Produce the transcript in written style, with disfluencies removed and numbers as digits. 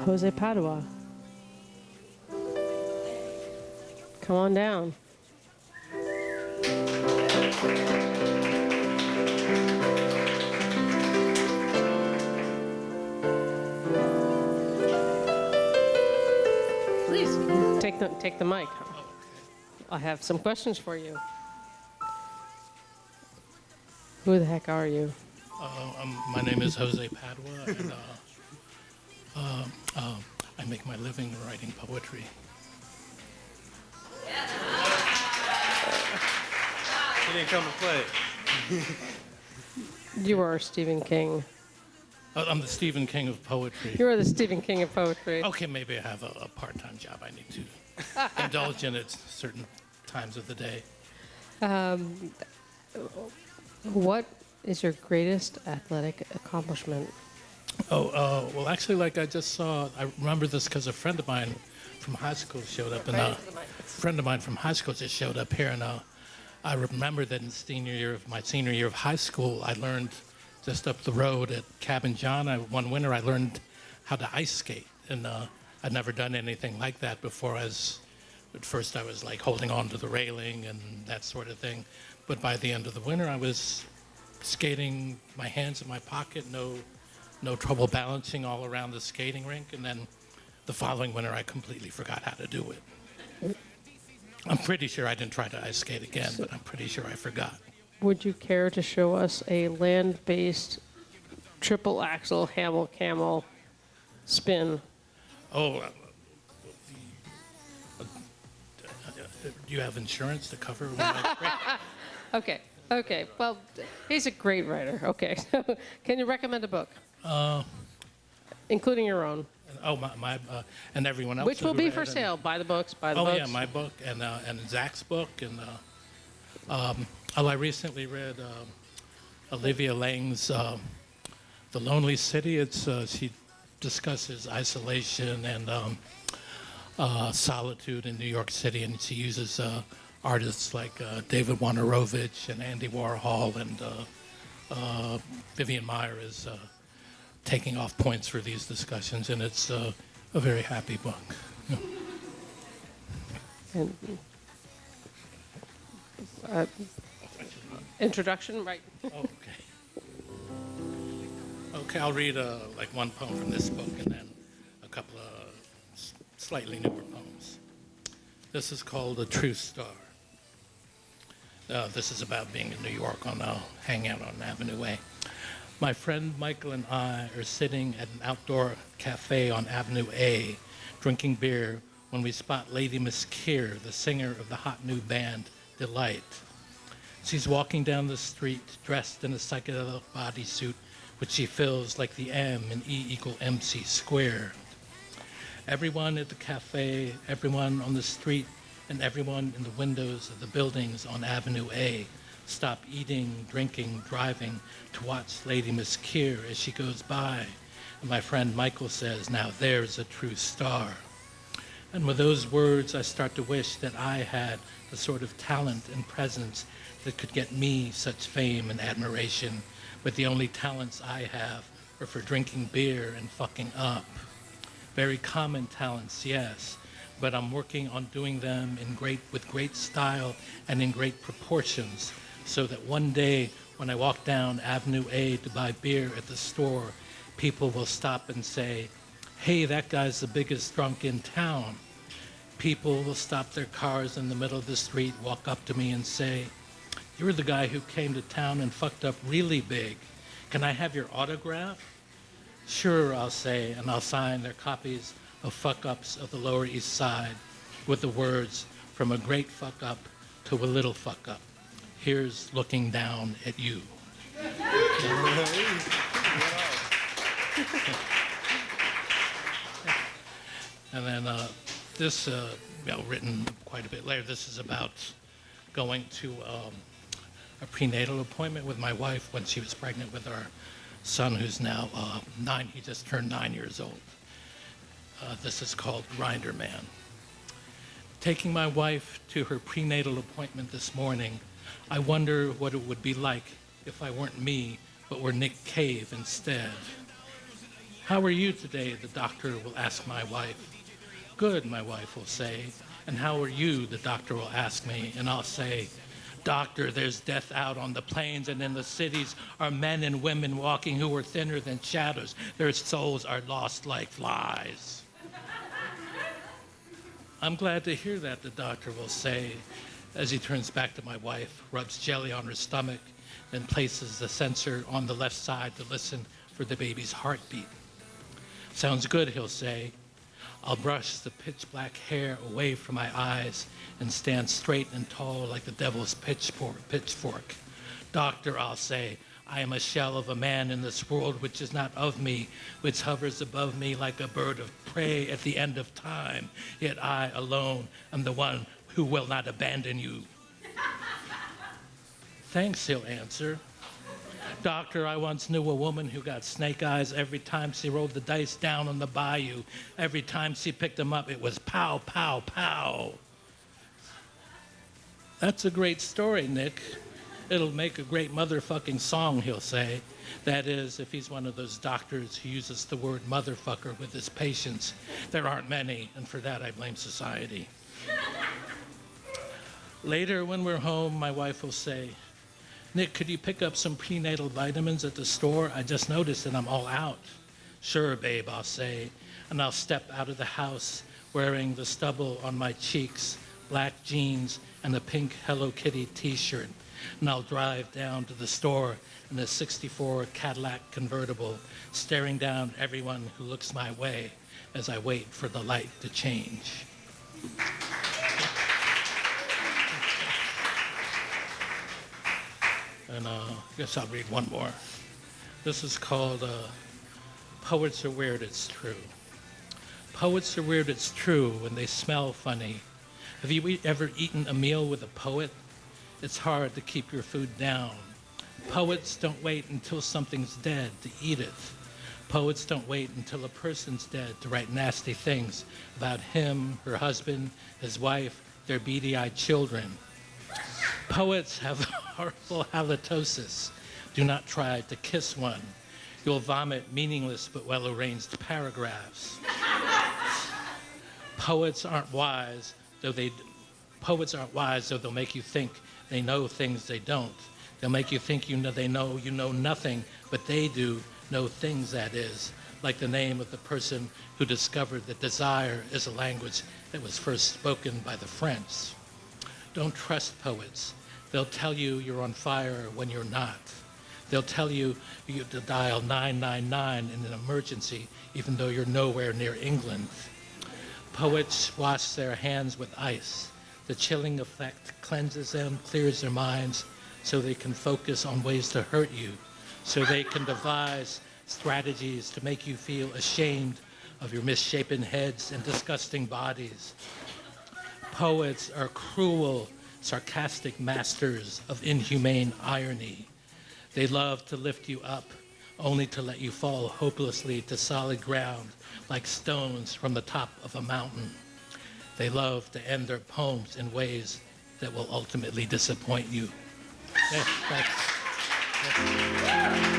Jose Padua. Come on down. Please take the mic. I have some questions for you. Who the heck are you? My name is Jose Padua, and I make my living writing poetry. He didn't come to play. You are Stephen King. I'm the Stephen King of poetry. You are the Stephen King of poetry. Okay, maybe I have a part-time job I need to indulge in at certain times of the day. What is your greatest athletic accomplishment? Well, actually, like I just saw, I remember this because a friend of mine from high school showed up, and a friend of mine from high school just showed up here, and I remember that in my senior year of high school, I learned just up the road at Cabin John. One winter, I learned how to ice skate, and I'd never done anything like that before. At first, I was like holding on to the railing and that sort of thing, but by the end of the winter, I was skating, my hands in my pocket, no trouble balancing all around the skating rink, and then the following winter, I completely forgot how to do it. I'm pretty sure I didn't try to ice skate again, but I'm pretty sure I forgot. Would you care to show us a land-based triple axel hamel camel spin? Oh, do you have insurance to cover when I Okay. Well, he's a great writer. Okay. So can you recommend a book? Including your own. my and everyone else. Which will be for sale. Buy the books, buy the books. Oh, yeah, my book and Zach's book. And I recently read Olivia Lang's The Lonely City. She discusses isolation and solitude in New York City, and she uses artists like David Wojnarowicz and Andy Warhol and Vivian Maier is taking off points for these discussions, and it's a very happy book. And, introduction, right? Okay. Okay, I'll read like one poem from this book and then a couple of slightly newer poems. This is called A True Star. This is about being in New York on a hangout on Avenue A. My friend Michael and I are sitting at an outdoor cafe on Avenue A, drinking beer, when we spot Lady Miss Keir, the singer of the hot new band, Delight. She's walking down the street, dressed in a psychedelic bodysuit, which she fills like the M in E=MC squared. Everyone at the cafe, everyone on the street, and everyone in the windows of the buildings on Avenue A stop eating, drinking, driving to watch Lady Miss Keir as she goes by. And my friend Michael says, "Now there's a true star." And with those words, I start to wish that I had the sort of talent and presence that could get me such fame and admiration, but the only talents I have are for drinking beer and fucking up. Very common talents, yes, but I'm working on doing them with great style and in great proportions, so that one day when I walk down Avenue A to buy beer at the store, people will stop and say, "Hey, that guy's the biggest drunk in town." People will stop their cars in the middle of the street, walk up to me and say, "You're the guy who came to town and fucked up really big. Can I have your autograph?" "Sure," I'll say, and I'll sign their copies of fuck-ups of the Lower East Side with the words, "From a great fuck-up to a little fuck-up. Here's looking down at you." And then this, written quite a bit later, this is about going to a prenatal appointment with my wife when she was pregnant with our son, who's now 9. He just turned 9 years old. This is called Grinder Man. Taking my wife to her prenatal appointment this morning, I wonder what it would be like if I weren't me, but were Nick Cave instead. How are you today? The doctor will ask my wife. Good, my wife will say. And how are you? The doctor will ask me, and I'll say, Doctor, there's death out on the plains and in the cities are men and women walking who are thinner than shadows. Their souls are lost like flies. I'm glad to hear that, the doctor will say, as he turns back to my wife, rubs jelly on her stomach, then places the sensor on the left side to listen for the baby's heartbeat. Sounds good, he'll say. I'll brush the pitch black hair away from my eyes and stand straight and tall like the devil's pitchfork. Doctor, I'll say, I am a shell of a man in this world which is not of me, which hovers above me like a bird of prey at the end of time. Yet I alone am the one who will not abandon you. Thanks, he'll answer. Doctor, I once knew a woman who got snake eyes every time she rolled the dice down on the bayou. Every time she picked them up, it was pow, pow, pow. That's a great story, Nick. It'll make a great motherfucking song, he'll say. That is, if he's one of those doctors who uses the word motherfucker with his patients. There aren't many, and for that I blame society. Later, when we're home, my wife will say, Nick, could you pick up some prenatal vitamins at the store? I just noticed that I'm all out. Sure, babe, I'll say, and I'll step out of the house wearing the stubble on my cheeks, black jeans, and a pink Hello Kitty t-shirt. And I'll drive down to the store in a '64 Cadillac convertible, staring down everyone who looks my way as I wait for the light to change. And I guess I'll read one more. This is called Poets Are Weird, It's True. Poets are weird, it's true, when they smell funny. Have you ever eaten a meal with a poet? It's hard to keep your food down. Poets don't wait until something's dead to eat it. Poets don't wait until a person's dead to write nasty things about him, her husband, his wife, their beady-eyed children. Poets have horrible halitosis. Do not try to kiss one. You'll vomit meaningless but well-arranged paragraphs. Poets aren't wise, though they'll make you think they know things they don't. They'll make you think you know nothing, but they do know things, that is, like the name of the person who discovered that desire is a language that was first spoken by the French. Don't trust poets. They'll tell you you're on fire when you're not. They'll tell you you have to dial 999 in an emergency, even though you're nowhere near England. Poets wash their hands with ice. The chilling effect cleanses them, clears their minds, so they can focus on ways to hurt you, so they can devise strategies to make you feel ashamed of your misshapen heads and disgusting bodies. Poets are cruel, sarcastic masters of inhumane irony. They love to lift you up, only to let you fall hopelessly to solid ground like stones from the top of a mountain. They love to end their poems in ways that will ultimately disappoint you. Yes, thanks. Yes.